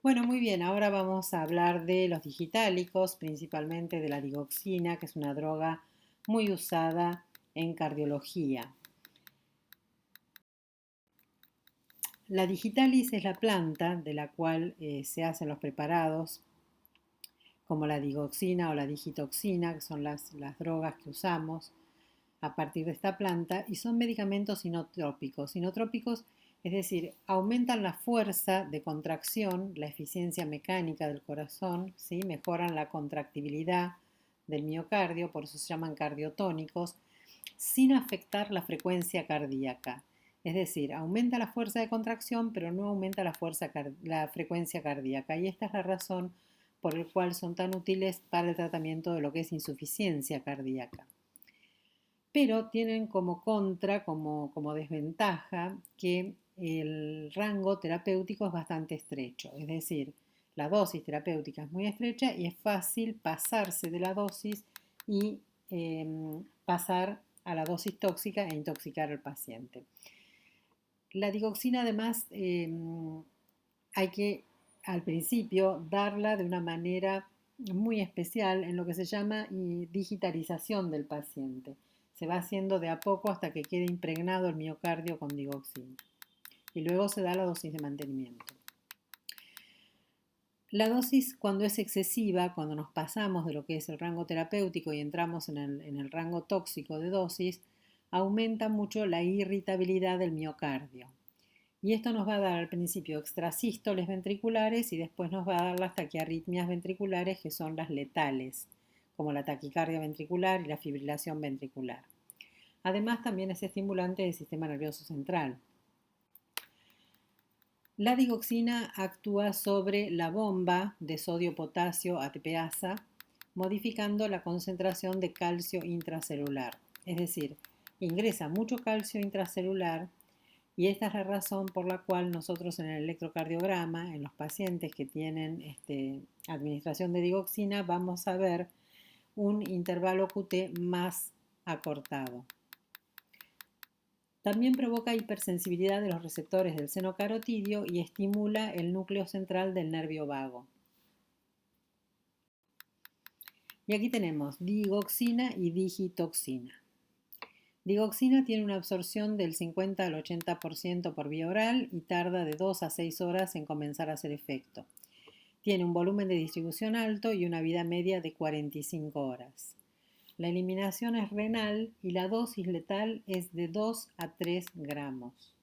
Bueno, muy bien, ahora vamos a hablar de los digitálicos, principalmente de la digoxina, que es una droga muy usada en cardiología. La digitalis es la planta de la cual se hacen los preparados, como la digoxina o la digitoxina, que son las drogas que usamos a partir de esta planta, y son medicamentos inotrópicos. Inotrópicos, es decir, aumentan la fuerza de contracción, la eficiencia mecánica del corazón, ¿sí? Mejoran la contractibilidad del miocardio, por eso se llaman cardiotónicos, sin afectar la frecuencia cardíaca. Es decir, aumenta la fuerza de contracción, pero no aumenta la frecuencia cardíaca. Y esta es la razón por la cual son tan útiles para el tratamiento de lo que es insuficiencia cardíaca. Pero tienen como contra, como desventaja, que el rango terapéutico es bastante estrecho. Es decir, la dosis terapéutica es muy estrecha y es fácil pasarse de la dosis y pasar a la dosis tóxica e intoxicar al paciente. La digoxina además hay que al principio darla de una manera muy especial en lo que se llama digitalización del paciente. Se va haciendo de a poco hasta que quede impregnado el miocardio con digoxina. Y luego se da la dosis de mantenimiento. La dosis, cuando es excesiva, cuando nos pasamos de lo que es el rango terapéutico y entramos en el rango tóxico de dosis, aumenta mucho la irritabilidad del miocardio. Y esto nos va a dar al principio extrasístoles ventriculares y después nos va a dar las taquiarritmias ventriculares, que son las letales, como la taquicardia ventricular y la fibrilación ventricular. Además, también es estimulante del sistema nervioso central. La digoxina actúa sobre la bomba de sodio-potasio ATPasa, modificando la concentración de calcio intracelular. Es decir, ingresa mucho calcio intracelular y esta es la razón por la cual nosotros en el electrocardiograma, en los pacientes que tienen administración de digoxina, vamos a ver un intervalo QT más acortado. También provoca hipersensibilidad de los receptores del seno carotidio y estimula el núcleo central del nervio vago. Y aquí tenemos digoxina y digitoxina. Digoxina tiene una absorción del 50 al 80% por vía oral y tarda de 2 a 6 horas en comenzar a hacer efecto. Tiene un volumen de distribución alto y una vida media de 45 horas. La eliminación es renal y la dosis letal es de 2 a 3 gramos.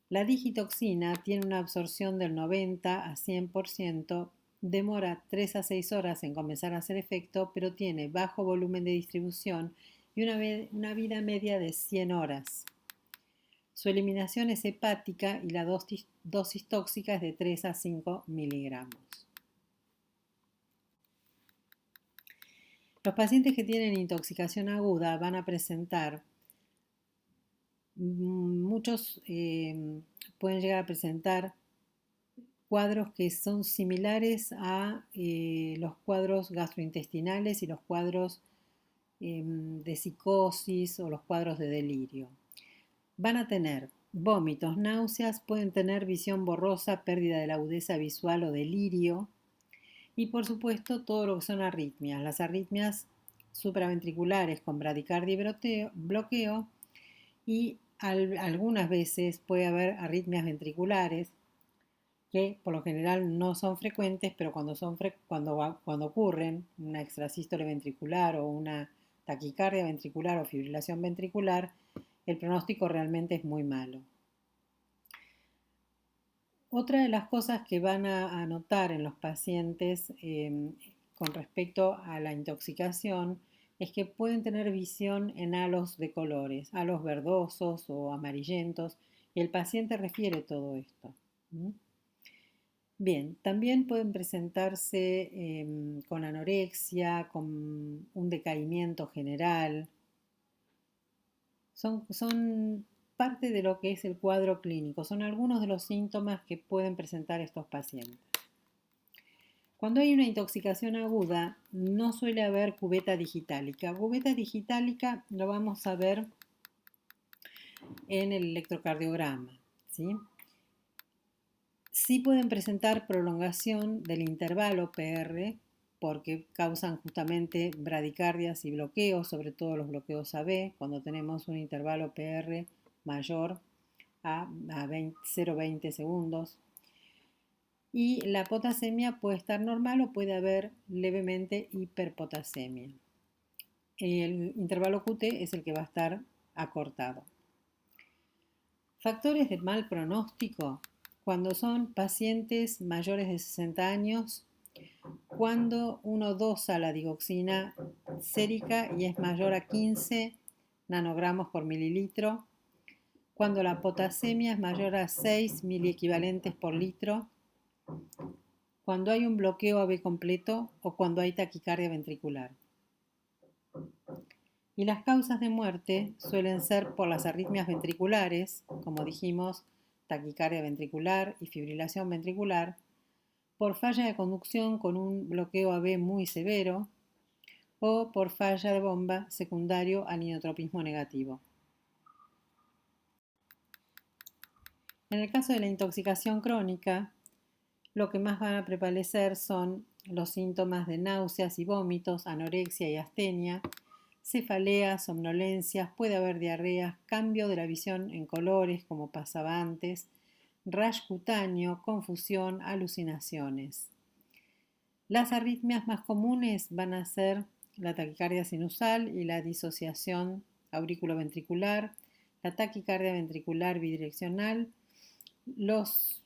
La digitoxina tiene una absorción del 90 a 100%, demora 3 a 6 horas en comenzar a hacer efecto, pero tiene bajo volumen de distribución y una vida media de 100 horas. Su eliminación es hepática y la dosis tóxica es de 3 a 5 miligramos. Los pacientes que tienen intoxicación aguda van a presentar, muchos pueden llegar a presentar cuadros que son similares a los cuadros gastrointestinales y los cuadros de psicosis o los cuadros de delirio. Van a tener vómitos, náuseas, pueden tener visión borrosa, pérdida de la agudeza visual o delirio. Y por supuesto todo lo que son arritmias. Las arritmias supraventriculares con bradicardia y bloqueo y algunas veces puede haber arritmias ventriculares que por lo general no son frecuentes, pero cuando ocurren una extrasístole ventricular o una taquicardia ventricular o fibrilación ventricular, el pronóstico realmente es muy malo. Otra de las cosas que van a notar en los pacientes con respecto a la intoxicación es que pueden tener visión en halos de colores, halos verdosos o amarillentos, y el paciente refiere todo esto. Bien, también pueden presentarse con anorexia, con un decaimiento general. Son parte de lo que es el cuadro clínico, son algunos de los síntomas que pueden presentar estos pacientes. Cuando hay una intoxicación aguda, no suele haber cubeta digitálica. Cubeta digitálica lo vamos a ver en el electrocardiograma, ¿sí? Sí pueden presentar prolongación del intervalo PR porque causan justamente bradicardias y bloqueos, sobre todo los bloqueos AB, cuando tenemos un intervalo PR mayor a 0,20 segundos. Y la potasemia puede estar normal o puede haber levemente hiperpotasemia. El intervalo QT es el que va a estar acortado. Factores de mal pronóstico cuando son pacientes mayores de 60 años, cuando uno dosa la digoxina sérica y es mayor a 15 nanogramos por mililitro, cuando la potasemia es mayor a 6 miliequivalentes por litro, cuando hay un bloqueo AB completo o cuando hay taquicardia ventricular. Y las causas de muerte suelen ser por las arritmias ventriculares, como dijimos, taquicardia ventricular y fibrilación ventricular, por falla de conducción con un bloqueo AB muy severo o por falla de bomba secundario al inotropismo negativo. En el caso de la intoxicación crónica, lo que más van a prevalecer son los síntomas de náuseas y vómitos, anorexia y astenia, cefaleas, somnolencias, puede haber diarreas, cambio de la visión en colores como pasaba antes, rash cutáneo, confusión, alucinaciones. Las arritmias más comunes van a ser la taquicardia sinusal y la disociación auriculoventricular, la taquicardia ventricular bidireccional, los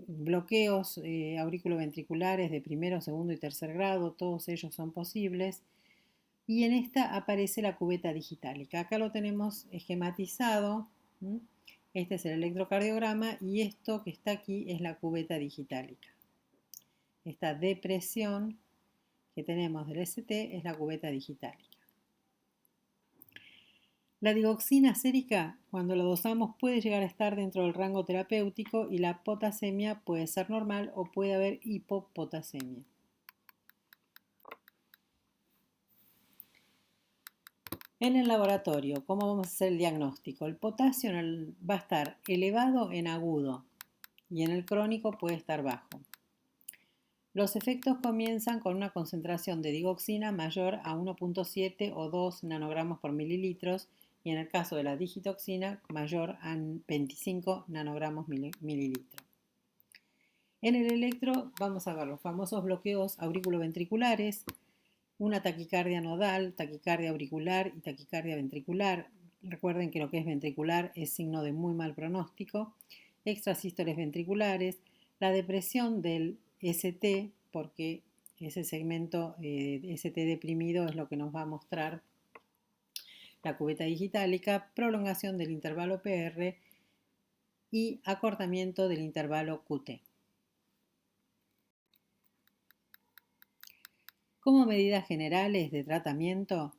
bloqueos auriculoventriculares de primero, segundo y tercer grado, todos ellos son posibles. Y en esta aparece la cubeta digitálica. Acá lo tenemos esquematizado. Este es el electrocardiograma y esto que está aquí es la cubeta digitálica. Esta depresión que tenemos del ST es la cubeta digitálica. La digoxina sérica, cuando la dosamos, puede llegar a estar dentro del rango terapéutico y la potasemia puede ser normal o puede haber hipopotasemia. En el laboratorio, ¿cómo vamos a hacer el diagnóstico? El potasio va a estar elevado en agudo y en el crónico puede estar bajo. Los efectos comienzan con una concentración de digoxina mayor a 1,7 o 2 nanogramos por mililitros y en el caso de la digitoxina mayor a 25 nanogramos mililitro. En el electro vamos a ver los famosos bloqueos auriculoventriculares, una taquicardia nodal, taquicardia auricular y taquicardia ventricular. Recuerden que lo que es ventricular es signo de muy mal pronóstico. Extrasístoles ventriculares, la depresión del ST, porque ese segmento ST deprimido es lo que nos va a mostrar la cubeta digitálica, prolongación del intervalo PR y acortamiento del intervalo QT. Como medidas generales de tratamiento,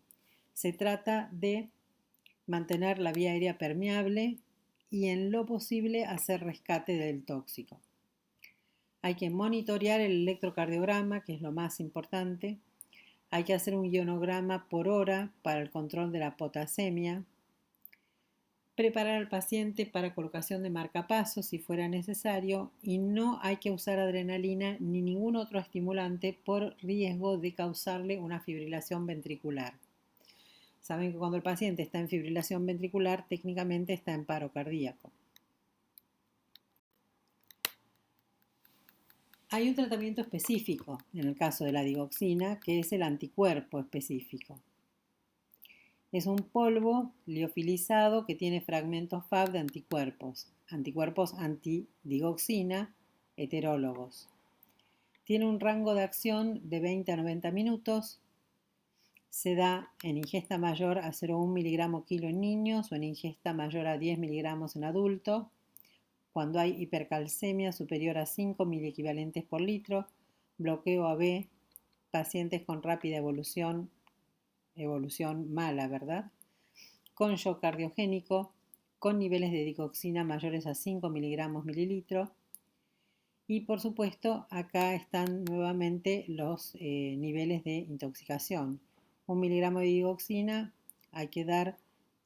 se trata de mantener la vía aérea permeable y en lo posible hacer rescate del tóxico. Hay que monitorear el electrocardiograma, que es lo más importante. Hay que hacer un ionograma por hora para el control de la potasemia. Preparar al paciente para colocación de marcapasos si fuera necesario y no hay que usar adrenalina ni ningún otro estimulante por riesgo de causarle una fibrilación ventricular. Saben que cuando el paciente está en fibrilación ventricular, técnicamente está en paro cardíaco. Hay un tratamiento específico en el caso de la digoxina, que es el anticuerpo específico. Es un polvo liofilizado que tiene fragmentos Fab de anticuerpos antidigoxina heterólogos. Tiene un rango de acción de 20 a 90 minutos. Se da en ingesta mayor a 0,1 miligramo kilo en niños o en ingesta mayor a 10 miligramos en adultos. Cuando hay hipercalcemia superior a 5 miliequivalentes por litro, bloqueo AB, pacientes con rápida evolución mala, ¿verdad? Con shock cardiogénico, con niveles de digoxina mayores a 5 miligramos mililitro. Y por supuesto, acá están nuevamente los niveles de intoxicación. 1 miligramo de digoxina hay que dar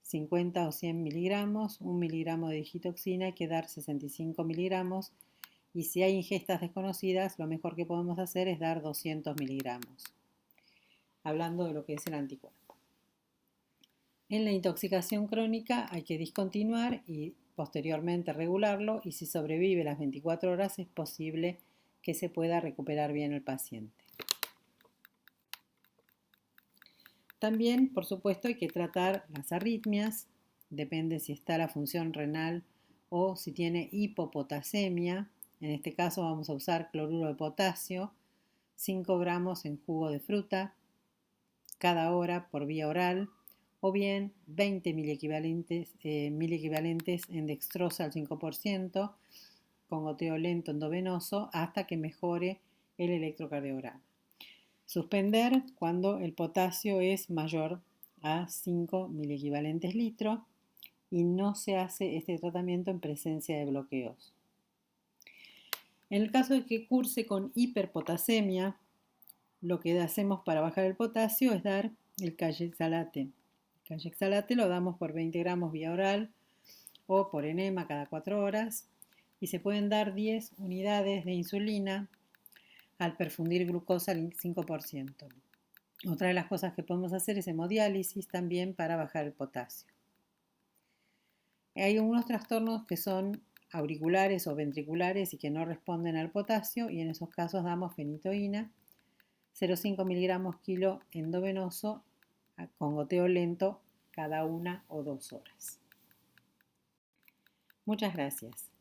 50 o 100 miligramos, 1 miligramo de digitoxina hay que dar 65 miligramos Y si hay ingestas desconocidas, lo mejor que podemos hacer es dar 200 miligramos, hablando de lo que es el anticuerpo. En la intoxicación crónica hay que discontinuar y posteriormente regularlo, y si sobrevive las 24 horas es posible que se pueda recuperar bien el paciente. También, por supuesto, hay que tratar las arritmias, depende si está la función renal o si tiene hipopotasemia. En este caso vamos a usar cloruro de potasio, 5 gramos en jugo de fruta cada hora por vía oral, o bien 20 miliequivalentes en dextrosa al 5% con goteo lento endovenoso hasta que mejore el electrocardiograma. Suspender cuando el potasio es mayor a 5 miliequivalentes litro y no se hace este tratamiento en presencia de bloqueos. En el caso de que curse con hiperpotasemia, lo que hacemos para bajar el potasio es dar el Kayexalate. El Kayexalate lo damos por 20 gramos vía oral o por enema cada 4 horas y se pueden dar 10 unidades de insulina al perfundir glucosa al 5%. Otra de las cosas que podemos hacer es hemodiálisis también para bajar el potasio. Hay algunos trastornos que son auriculares o ventriculares y que no responden al potasio, y en esos casos damos fenitoína, 0,5 miligramos kilo endovenoso con goteo lento cada 1 o 2 horas. Muchas gracias.